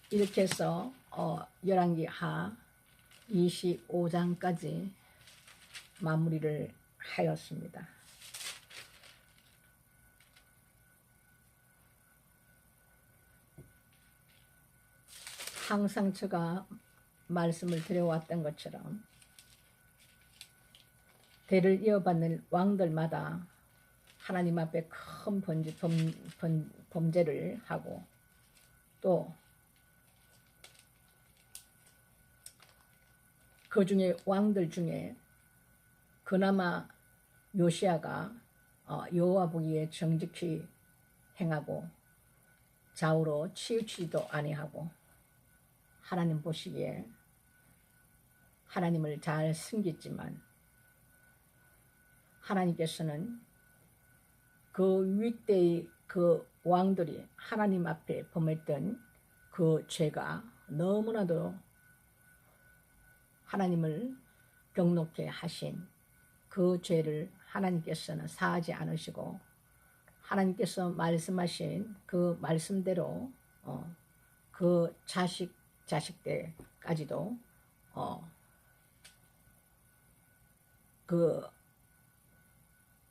이렇게 해서 열왕기하 25장까지 마무리를 하였습니다. 항상 제가 말씀을 드려왔던 것처럼 대를 이어받는 왕들마다 하나님 앞에 큰 범죄를 하고 또 그 중에 왕들 중에 그나마 요시야가 여호와 보기에 정직히 행하고 좌우로 치우치지도 아니하고 하나님 보시기에 하나님을 잘 섬겼지만 하나님께서는 그 윗대의 그 왕들이 하나님 앞에 범했던 그 죄가 너무나도 하나님을 경록케 하신 그 죄를 하나님께서는 사하지 않으시고 하나님께서 말씀하신 그 말씀대로 그 자식들까지도 그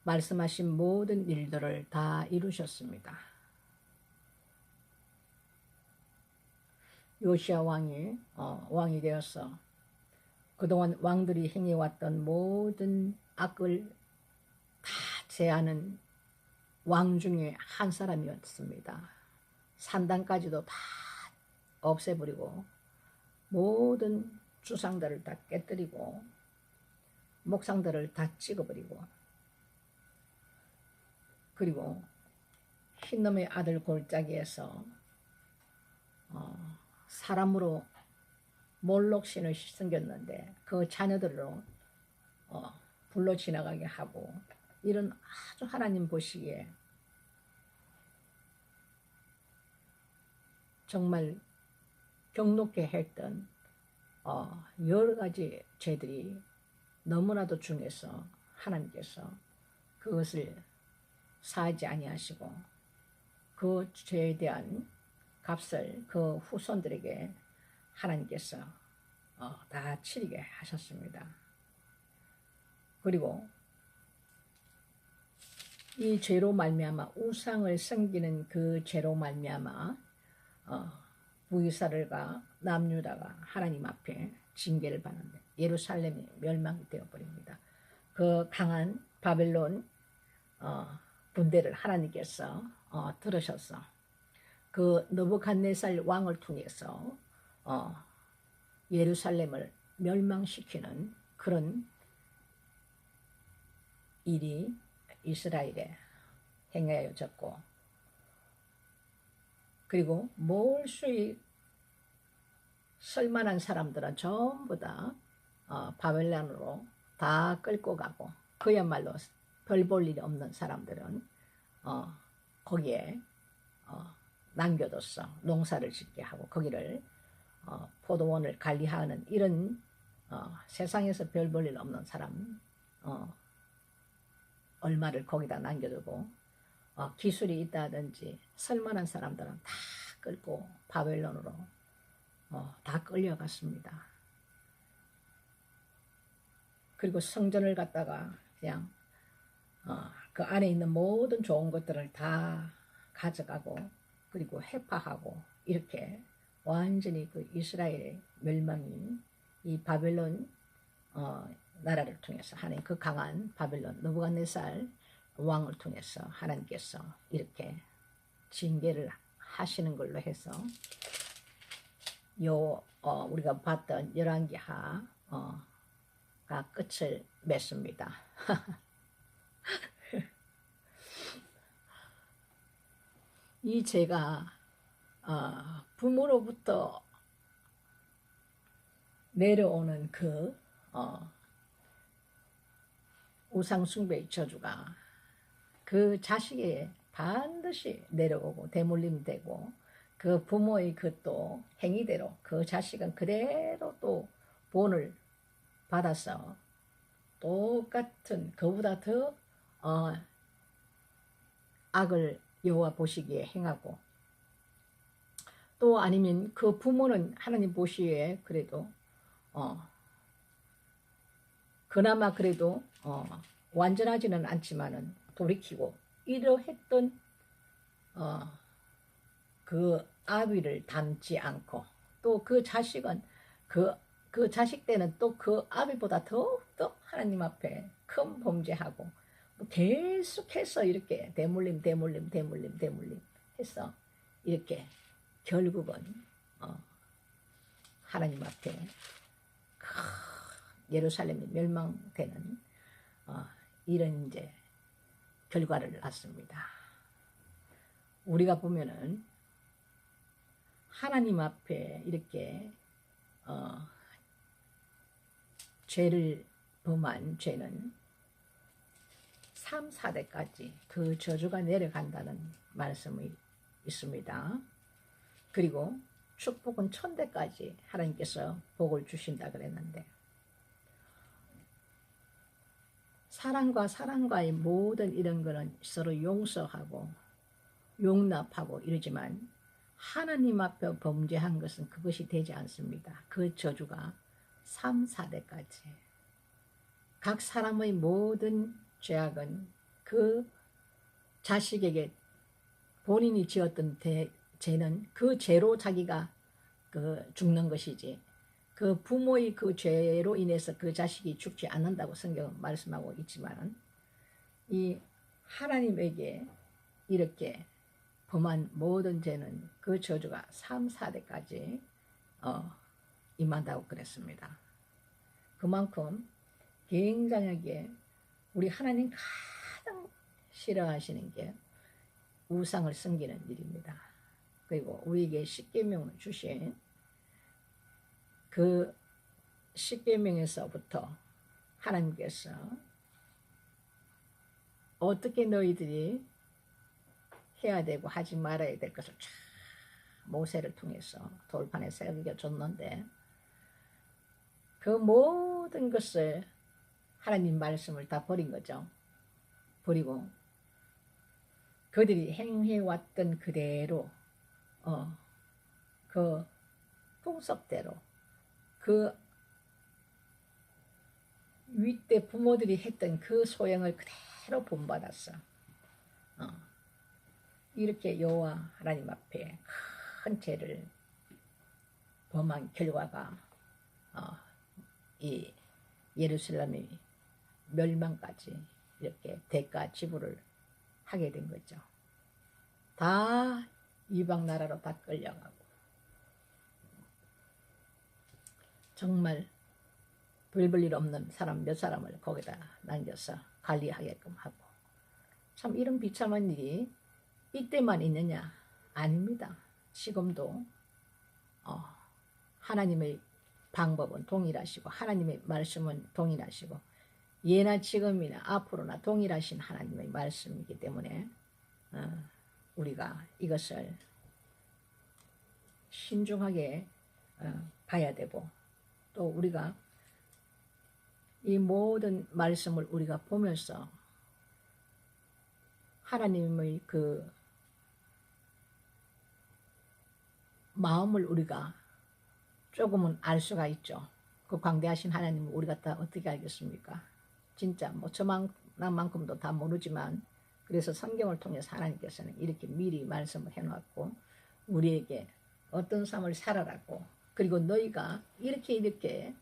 말씀하신 모든 일들을 다 이루셨습니다. 요시야 왕이 되어서 그동안 왕들이 행해왔던 모든 악을 다 제하는 왕 중에 한 사람이었습니다. 산당까지도 다 없애버리고 모든 주상들을 다 깨뜨리고 목상들을 다 찍어버리고 그리고 흰놈의 아들 골짜기에서 사람으로 몰록신을 섬겼는데 그 자녀들로 불러 지나가게 하고 이런 아주 하나님 보시기에 정말 경록게 했던 여러 가지 죄들이 너무나도 중해서 하나님께서 그것을 사하지 아니하시고 그 죄에 대한 값을 그 후손들에게 하나님께서 다 치르게 하셨습니다. 그리고 이 죄로 말미암아 우상을 섬기는 그 죄로 말미암아 북이스라엘과 남유다가 하나님 앞에 징계를 받는데 예루살렘이 멸망이 되어버립니다. 그 강한 바벨론 군대를 하나님께서 들으셔서 그 느부갓네살 왕을 통해서 예루살렘을 멸망시키는 그런 일이 이스라엘에 행하여졌고 그리고 몰수히 쓸만한 사람들은 전부 다 바벨론으로 다 끌고 가고 그야말로 별 볼 일 없는 사람들은 거기에 남겨뒀어. 농사를 짓게 하고 거기를 포도원을 관리하는 이런 세상에서 별 볼 일 없는 사람 얼마를 거기다 남겨두고 기술이 있다든지 쓸만한 사람들은 다 끌고 바벨론으로 다 끌려갔습니다. 그리고 성전을 갖다가 그냥 그 안에 있는 모든 좋은 것들을 다 가져가고 그리고 해파하고 이렇게 완전히 그 이스라엘의 멸망이 이 바벨론 나라를 통해서 하나님 그 강한 바벨론 느부갓네살 왕을 통해서 하나님께서 이렇게 징계를 하시는 걸로 해서 우리가 봤던 열왕기하가 끝을 맺습니다. 이 죄가 부모로부터 내려오는 그 우상숭배의 저주가 그 자식에 반드시 내려오고 대물림 되고 그 부모의 그 또 행위대로 그 자식은 그대로 또 본을 받아서 똑같은 그보다 더 악을 여호와 보시기에 행하고 또 아니면 그 부모는 하나님 보시기에 그래도 그나마 그래도 완전하지는 않지만은 돌이키고 이러했던 그 아비를 닮지 않고 또 그 자식은 그 자식 때는 또 그 아비보다 더욱더 하나님 앞에 큰 범죄하고 뭐 계속해서 이렇게 대물림 해서 이렇게 결국은 하나님 앞에 예루살렘이 멸망되는 이런 이제 결과를 낳습니다. 우리가 보면은 하나님 앞에 이렇게 죄를 범한 죄는 3, 4대까지 그 저주가 내려간다는 말씀이 있습니다. 그리고 축복은 1000대까지 하나님께서 복을 주신다 그랬는데 사랑과 사랑과의 모든 이런 거는 서로 용서하고 용납하고 이러지만 하나님 앞에 범죄한 것은 그것이 되지 않습니다. 그 저주가 3, 4대까지 각 사람의 모든 죄악은 그 자식에게 본인이 지었던 죄는 그 죄로 자기가 죽는 것이지 그 부모의 그 죄로 인해서 그 자식이 죽지 않는다고 성경은 말씀하고 있지만 이 하나님에게 이렇게 범한 모든 죄는 그 저주가 3, 4대까지 임한다고 그랬습니다. 그만큼 굉장하게 우리 하나님 가장 싫어하시는 게 우상을 섬기는 일입니다. 그리고 우리에게 십계명을 주신 그 십계명에서부터 하나님께서 어떻게 너희들이 해야 되고 하지 말아야 될 것을 쫙 모세를 통해서 돌판에 새겨줬는데 그 모든 것을 하나님 말씀을 다 버린 거죠. 버리고 그들이 행해왔던 그대로 그 풍습대로 그 윗대 부모들이 했던 그 소행을 그대로 본받았어. 이렇게 여호와 하나님 앞에 큰 죄를 범한 결과가 이 예루살렘의 멸망까지 이렇게 대가 지불을 하게 된 거죠. 다 이방 나라로 다 끌려가고 정말 별 볼 일 없는 사람 몇 사람을 거기다 남겨서 관리하게끔 하고 참 이런 비참한 일이 이때만 있느냐? 아닙니다. 지금도 하나님의 방법은 동일하시고 하나님의 말씀은 동일하시고 예나 지금이나 앞으로나 동일하신 하나님의 말씀이기 때문에 우리가 이것을 신중하게 봐야 되고 또 우리가 이 모든 말씀을 우리가 보면서 하나님의 그 마음을 우리가 조금은 알 수가 있죠. 그 광대하신 하나님을 우리가 다 어떻게 알겠습니까? 진짜 뭐 저만큼도 다 모르지만 그래서 성경을 통해서 하나님께서는 이렇게 미리 말씀을 해놓았고 우리에게 어떤 삶을 살아라고 그리고 너희가 이렇게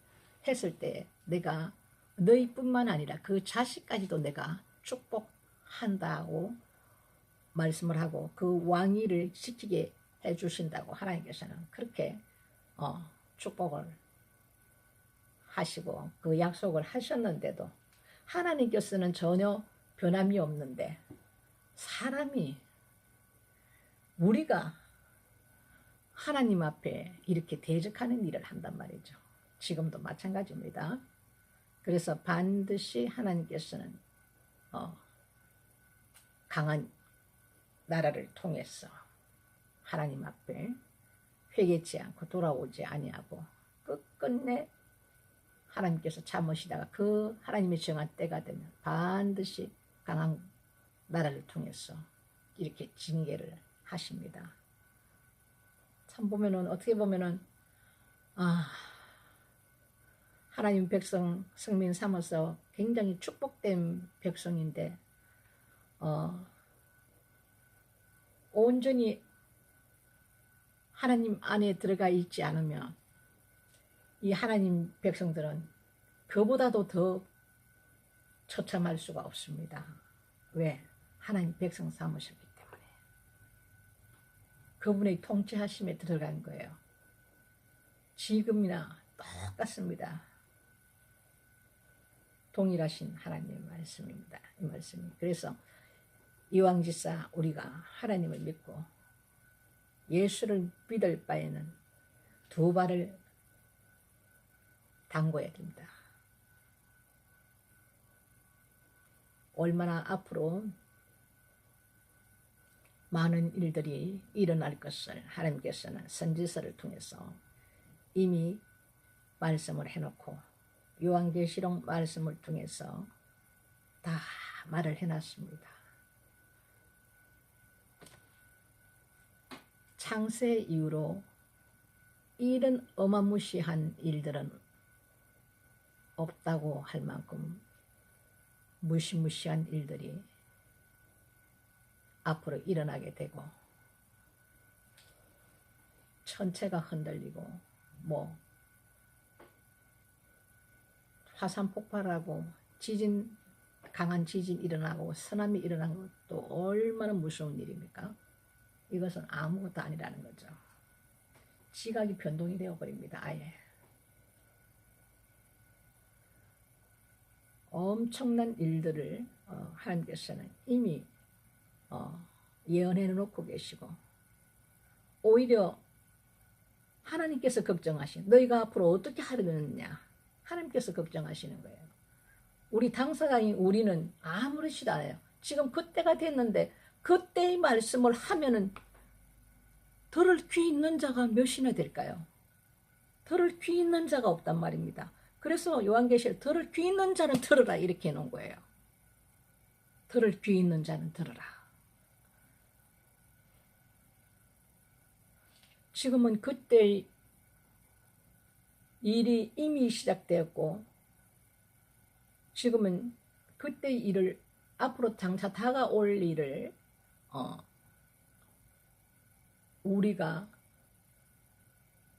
했을 때 내가 너희뿐만 아니라 그 자식까지도 내가 축복한다고 말씀을 하고 그 왕위를 지키게 해주신다고 하나님께서는 그렇게 축복을 하시고 그 약속을 하셨는데도 하나님께서는 전혀 변함이 없는데 사람이 우리가 하나님 앞에 이렇게 대적하는 일을 한단 말이죠. 지금도 마찬가지입니다. 그래서 반드시 하나님께서는 강한 나라를 통해서 하나님 앞에 회개치 않고 돌아오지 아니하고 끝끝내 하나님께서 참으시다가 그 하나님의 정한 때가 되면 반드시 강한 나라를 통해서 이렇게 징계를 하십니다. 참 보면은 어떻게 보면은 아 하나님 백성 성민 삼아서 굉장히 축복된 백성인데 온전히 하나님 안에 들어가 있지 않으면 이 하나님 백성들은 그보다도 더 처참할 수가 없습니다. 왜? 하나님 백성 삼으셨기 때문에. 그분의 통치하심에 들어간 거예요. 지금이나 똑같습니다. 동일하신 하나님의 말씀입니다. 이 말씀이. 그래서 이왕지사 우리가 하나님을 믿고 예수를 믿을 바에는 두 발을 담궈야 됩니다. 얼마나 앞으로 많은 일들이 일어날 것을 하나님께서는 선지서를 통해서 이미 말씀을 해놓고 요한계시록 말씀을 통해서 다 말을 해놨습니다. 창세 이후로 이런 어마무시한 일들은 없다고 할 만큼 무시무시한 일들이 앞으로 일어나게 되고 천체가 흔들리고 뭐 화산 폭발하고 지진 강한 지진 일어나고 쓰나미 일어나는 것도 얼마나 무서운 일입니까? 이것은 아무것도 아니라는 거죠. 지각이 변동이 되어버립니다. 아예. 엄청난 일들을 하나님께서는 이미 예언해 놓고 계시고 오히려 하나님께서 걱정하신 너희가 앞으로 어떻게 하려느냐 하나님께서 걱정하시는 거예요. 우리 당사자인 우리는 아무렇지도 않아요. 지금 그때가 됐는데 그때의 말씀을 하면은 들을 귀 있는 자가 몇이나 될까요? 들을 귀 있는 자가 없단 말입니다. 그래서 요한계시록 들을 귀 있는 자는 들으라 이렇게 해놓은 거예요. 들을 귀 있는 자는 들으라. 지금은 그때의 일이 이미 시작되었고 지금은 그때의 일을 앞으로 장차 다가올 일을 우리가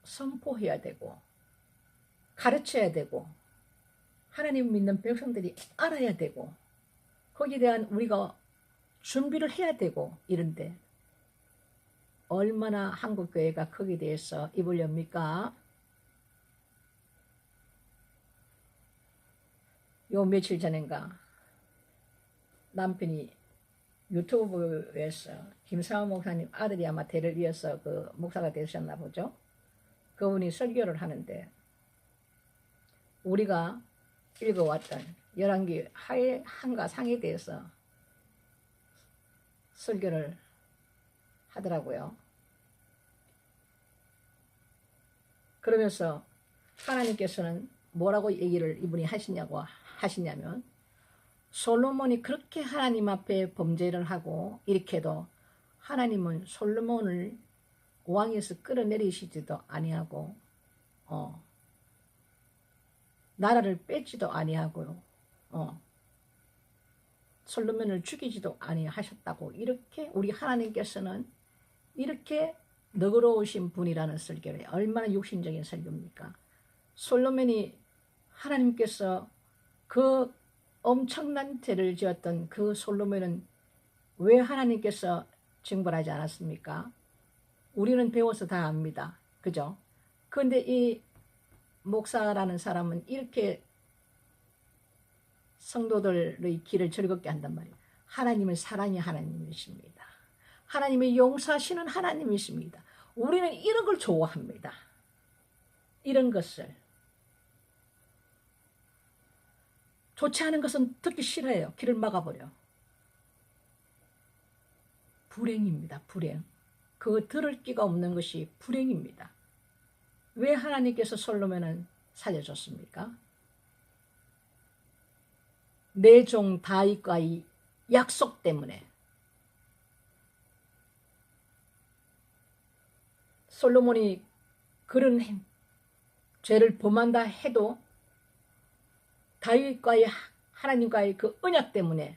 선포해야 되고 가르쳐야 되고 하나님 믿는 백성들이 알아야 되고 거기에 대한 우리가 준비를 해야 되고 이런데 얼마나 한국교회가 거기에 대해서 입을 엽니까? 요 며칠 전인가 남편이 유튜브에서 김상호 목사님 아들이 아마 대를 이어서 그 목사가 되셨나 보죠. 그분이 설교를 하는데 우리가 읽어왔던 열왕기 하의 한과 상에 대해서 설교를 하더라고요. 그러면서 하나님께서는 뭐라고 얘기를 이분이 하시냐면 솔로몬이 그렇게 하나님 앞에 범죄를 하고 이렇게도 하나님은 솔로몬을 왕에서 끌어내리시지도 아니하고 나라를 뺏지도 아니하고 솔로몬을 죽이지도 아니하셨다고 이렇게 우리 하나님께서는 이렇게 너그러우신 분이라는 설교를 얼마나 육신적인 설교입니까? 솔로몬이 하나님께서 그 엄청난 죄를 지었던 그 솔로몬은 왜 하나님께서 징벌하지 않았습니까? 우리는 배워서 다 압니다. 그죠? 그런데 이 목사라는 사람은 이렇게 성도들의 길을 즐겁게 한단 말이에요. 하나님은 사랑의 하나님이십니다. 하나님의 용서하시는 하나님이십니다. 우리는 이런 걸 좋아합니다. 이런 것을. 좋지 않은 것은 듣기 싫어요. 길을 막아버려. 불행입니다. 불행. 그 들을 끼가 없는 것이 불행입니다. 왜 하나님께서 솔로몬을 살려줬습니까? 내 종 다윗과의 약속 때문에. 솔로몬이 그런 죄를 범한다 해도 다윗과의 하나님과의 그 언약 때문에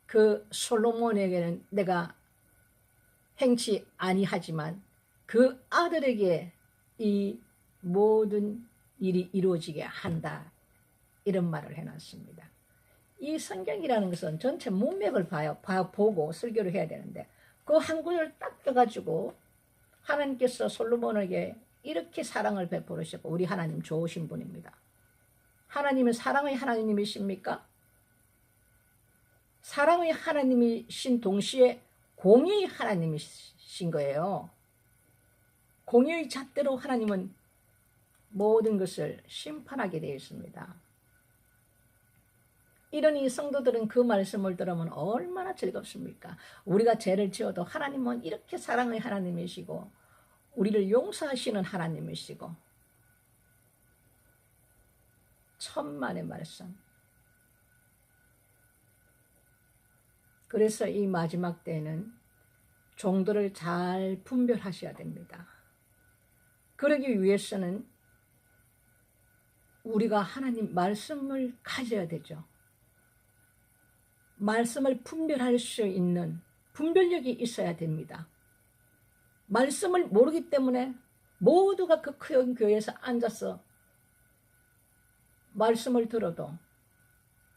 그 솔로몬에게는 내가 행치 아니하지만 그 아들에게 이 모든 일이 이루어지게 한다. 이런 말을 해놨습니다. 이 성경이라는 것은 전체 문맥을 보고 설교를 해야 되는데 그 한 구절 딱 떠가지고 하나님께서 솔로몬에게 이렇게 사랑을 베풀으셨고 우리 하나님 좋으신 분입니다. 하나님은 사랑의 하나님이십니까? 사랑의 하나님이신 동시에 공의의 하나님이신 거예요. 공의의 잣대로 하나님은 모든 것을 심판하게 되어 있습니다. 이러니 성도들은 그 말씀을 들으면 얼마나 즐겁습니까? 우리가 죄를 지어도 하나님은 이렇게 사랑의 하나님이시고 우리를 용서하시는 하나님이시고 천만의 말씀. 그래서 이 마지막 때에는 종들을 잘 분별하셔야 됩니다. 그러기 위해서는 우리가 하나님 말씀을 가져야 되죠. 말씀을 분별할 수 있는 분별력이 있어야 됩니다. 말씀을 모르기 때문에 모두가 그 큰 교회에서 앉아서 말씀을 들어도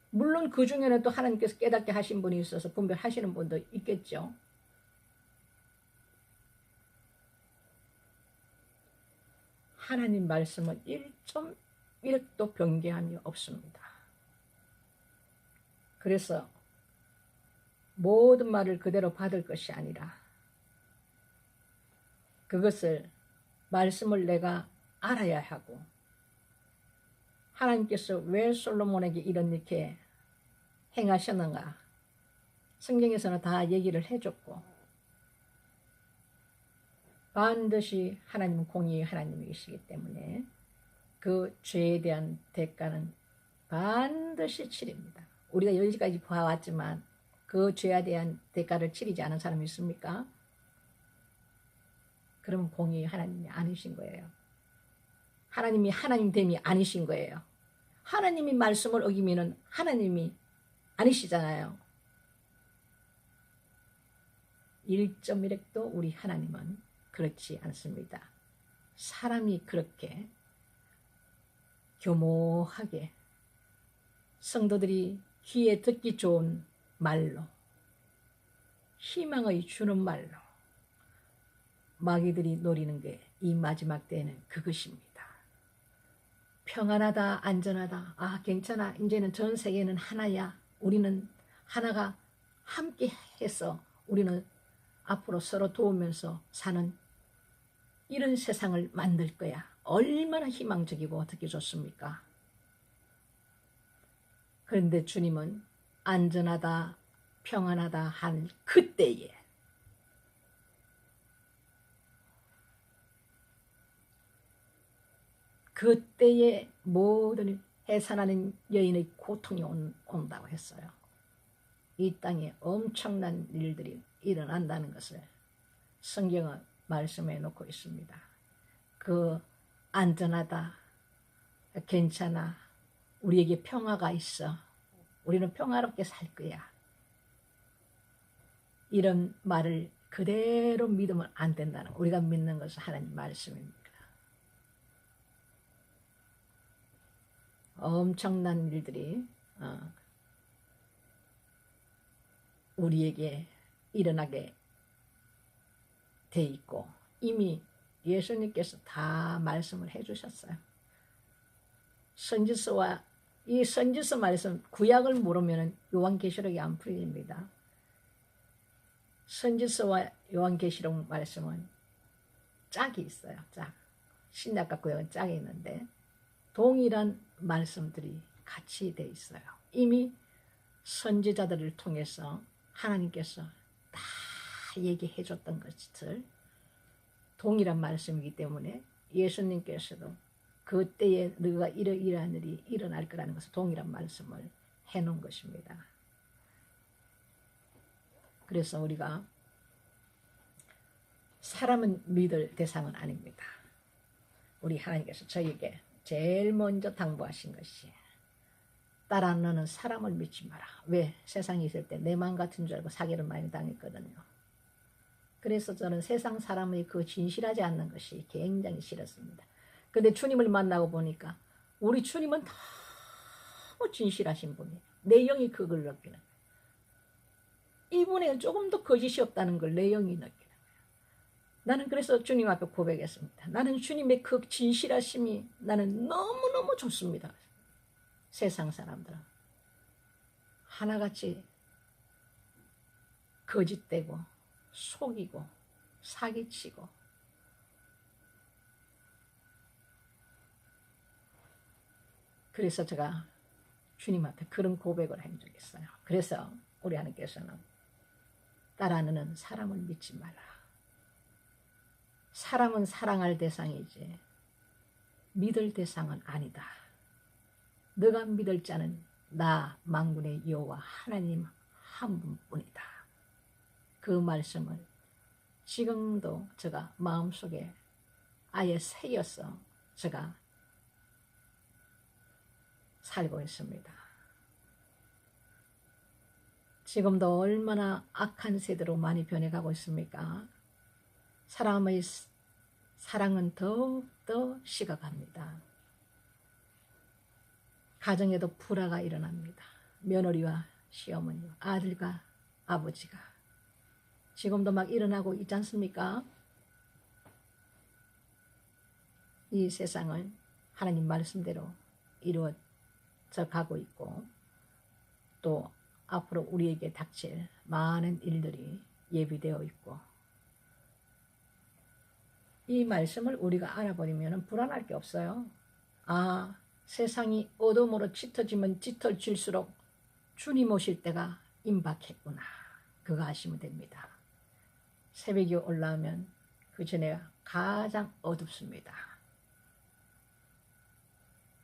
물론 그 중에는 또 하나님께서 깨닫게 하신 분이 있어서 분별하시는 분도 있겠죠. 하나님 말씀은 1.1도 변개함이 없습니다. 그래서 모든 말을 그대로 받을 것이 아니라 그것을 말씀을 내가 알아야 하고 하나님께서 왜 솔로몬에게 이렇게 행하셨는가 성경에서는 다 얘기를 해줬고 반드시 하나님은 공의의 하나님이시기 때문에 그 죄에 대한 대가는 반드시 치릅니다. 우리가 여기까지 봐왔지만 그 죄에 대한 대가를 치르지 않은 사람이 있습니까? 그러면 공의의 하나님이 아니신 거예요. 하나님이 하나님됨이 아니신 거예요. 하나님이 말씀을 어기면 하나님이 아니시잖아요. 1.1핵도 우리 하나님은 그렇지 않습니다. 사람이 그렇게 교모하게 성도들이 귀에 듣기 좋은 말로 희망의 주는 말로 마귀들이 노리는 게 이 마지막 때에는 그것입니다. 평안하다 안전하다 아 괜찮아 이제는 전 세계는 하나야 우리는 하나가 함께 해서 우리는 앞으로 서로 도우면서 사는 이런 세상을 만들 거야. 얼마나 희망적이고 어떻게 좋습니까? 그런데 주님은 안전하다 평안하다 한 그때에 그때에 모든 해산하는 여인의 고통이 온다고 했어요. 이 땅에 엄청난 일들이 일어난다는 것을 성경은 말씀해 놓고 있습니다. 그 안전하다, 괜찮아, 우리에게 평화가 있어, 우리는 평화롭게 살 거야. 이런 말을 그대로 믿으면 안 된다는 우리가 믿는 것은 하나님 말씀입니다. 엄청난 일들이 우리에게 일어나게 돼 있고 이미 예수님께서 다 말씀을 해주셨어요. 선지서와 이 선지서 말씀 구약을 모르면 요한계시록이 안 풀립니다. 선지서와 요한계시록 말씀은 짝이 있어요. 짝. 신약과 구약은 짝이 있는데 동일한 말씀들이 같이 돼 있어요. 이미 선지자들을 통해서 하나님께서 다 얘기해 줬던 것을 동일한 말씀이기 때문에 예수님께서도 그때에 너가 이러이러한 일이 일어날 거라는 것을 동일한 말씀을 해놓은 것입니다. 그래서 우리가 사람은 믿을 대상은 아닙니다. 우리 하나님께서 저에게 제일 먼저 당부하신 것이 딸아 너는 사람을 믿지 마라. 왜? 세상에 있을 때 내 맘 같은 줄 알고 사기를 많이 당했거든요. 그래서 저는 세상 사람의 그 진실하지 않는 것이 굉장히 싫었습니다. 근데 주님을 만나고 보니까 우리 주님은 너무 진실하신 분이에요. 내 영이 그걸 느끼는 거예요. 이분에는 조금 더 거짓이 없다는 걸 내 영이 느끼는 거예요. 나는 그래서 주님 앞에 고백했습니다. 나는 주님의 그 진실하심이 나는 너무너무 좋습니다. 세상 사람들은 하나같이 거짓되고 속이고 사기치고 그래서 제가 주님 앞에 그런 고백을 한 적이 있어요. 그래서 우리 하나님께서는 딸아 너는 사람을 믿지 마라. 사람은 사랑할 대상이지 믿을 대상은 아니다. 너가 믿을 자는 나 만군의 여호와 하나님 한 분뿐이다. 그 말씀을 지금도 제가 마음속에 아예 새겨서 제가 살고 있습니다. 지금도 얼마나 악한 세대로 많이 변해가고 있습니까? 사람의 사랑은 더욱더 식어갑니다. 가정에도 불화가 일어납니다. 며느리와 시어머니와 아들과 아버지가 지금도 막 일어나고 있지 않습니까? 이 세상은 하나님 말씀대로 이루어져 가고 있고 또 앞으로 우리에게 닥칠 많은 일들이 예비되어 있고 이 말씀을 우리가 알아버리면 불안할 게 없어요. 아, 세상이 어둠으로 짙어지면 짙어질수록 주님 오실 때가 임박했구나. 그거 아시면 됩니다. 새벽이 올라오면 그 전에 가장 어둡습니다.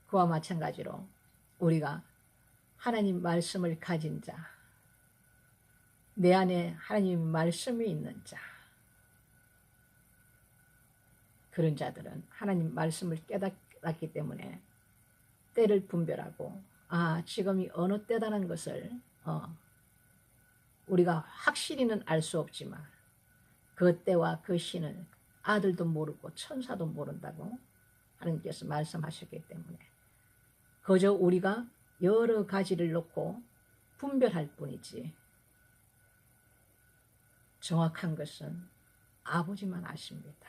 그와 마찬가지로 우리가 하나님 말씀을 가진 자, 내 안에 하나님 말씀이 있는 자, 그런 자들은 하나님 말씀을 깨닫기 때문에 때를 분별하고 아 지금이 어느 때다는 것을 우리가 확실히는 알 수 없지만 그 때와 그 시는 아들도 모르고 천사도 모른다고 하나님께서 말씀하셨기 때문에 그저 우리가 여러 가지를 놓고 분별할 뿐이지 정확한 것은 아버지만 아십니다.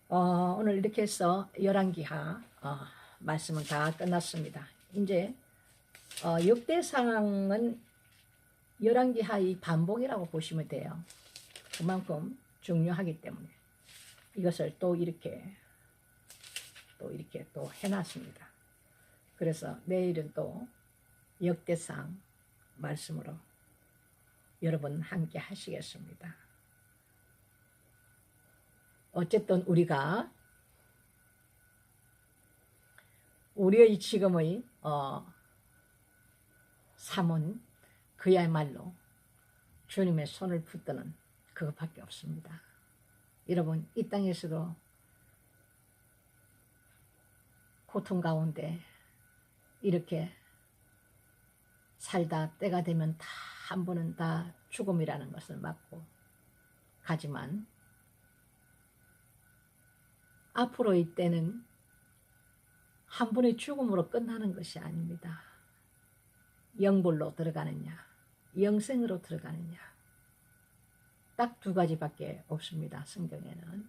오늘 이렇게 해서 열왕기하 말씀은 다 끝났습니다. 이제 역대상은 열왕기하의 반복이라고 보시면 돼요. 그만큼 중요하기 때문에 이것을 또 이렇게 또 해놨습니다. 그래서 내일은 또 역대상 말씀으로 여러분 함께 하시겠습니다. 어쨌든 우리가 우리의 지금의 삶은 그야말로 주님의 손을 붙드는 그것밖에 없습니다. 여러분 이 땅에서도 고통 가운데 이렇게 살다 때가 되면 다 한 번은 다 죽음이라는 것을 맞고 가지만 앞으로의 때는 한 번의 죽음으로 끝나는 것이 아닙니다. 영불로 들어가느냐 영생으로 들어가느냐 딱 두 가지밖에 없습니다. 성경에는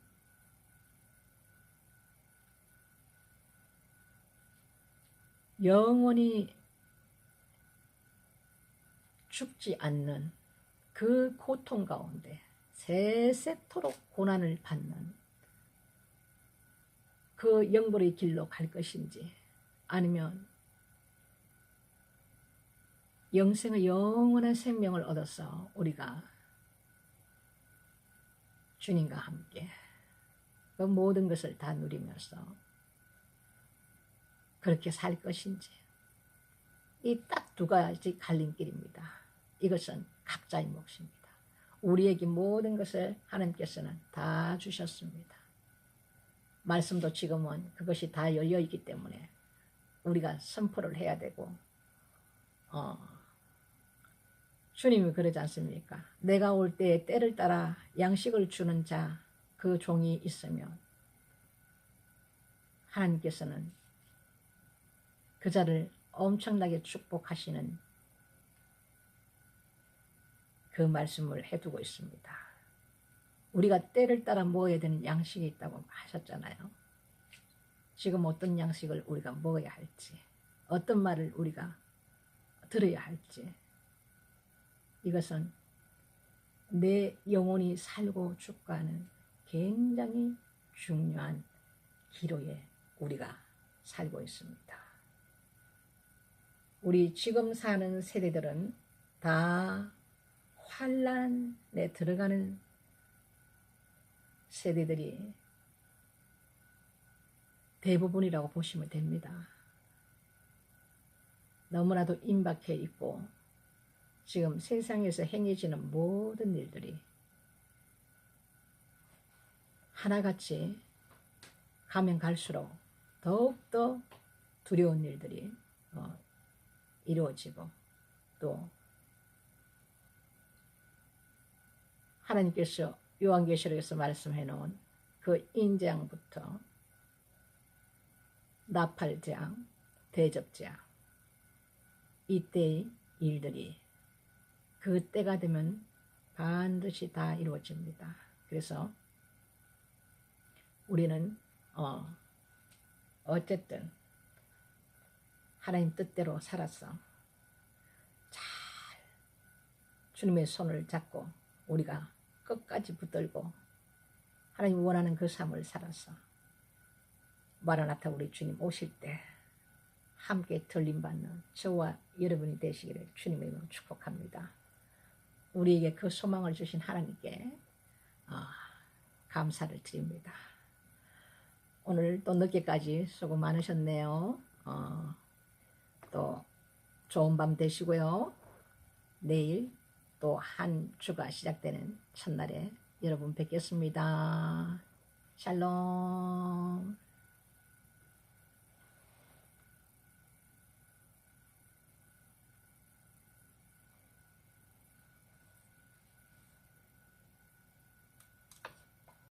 영원히 죽지 않는 그 고통 가운데 세세토록 고난을 받는 그 영불의 길로 갈 것인지 아니면 영생의 영원한 생명을 얻어서 우리가 주님과 함께 그 모든 것을 다 누리면서 그렇게 살 것인지 이 딱 두 가지 갈림길입니다. 이것은 각자의 몫입니다. 우리에게 모든 것을 하나님께서는 다 주셨습니다. 말씀도 지금은 그것이 다 열려있기 때문에 우리가 선포를 해야 되고 주님이 그러지 않습니까? 내가 올 때 때를 따라 양식을 주는 자, 그 종이 있으면 하나님께서는 그 자를 엄청나게 축복하시는 그 말씀을 해두고 있습니다. 우리가 때를 따라 먹어야 되는 양식이 있다고 하셨잖아요. 지금 어떤 양식을 우리가 먹어야 할지, 어떤 말을 우리가 들어야 할지, 이것은 내 영혼이 살고 죽가는 굉장히 중요한 기로에 우리가 살고 있습니다. 우리 지금 사는 세대들은 다 환란에 들어가는 세대들이 대부분이라고 보시면 됩니다. 너무나도 임박해 있고 지금 세상에서 행해지는 모든 일들이 하나같이 가면 갈수록 더욱더 두려운 일들이 이루어지고 또 하나님께서 요한계시록에서 말씀해 놓은 그 인장부터 나팔장, 대접장 이때의 일들이 그 때가 되면 반드시 다 이루어집니다. 그래서 우리는 어쨌든 하나님 뜻대로 살았어. 잘 주님의 손을 잡고 우리가 끝까지 붙들고 하나님 원하는 그 삶을 살았어. 마라나타 우리 주님 오실 때 함께 들림받는 저와 여러분이 되시기를 주님의 이름으로 축복합니다. 우리에게 그 소망을 주신 하나님께 감사를 드립니다. 오늘 또 늦게까지 수고 많으셨네요. 또 좋은 밤 되시고요. 내일 또 한 주가 시작되는 첫날에 여러분 뵙겠습니다. 샬롬.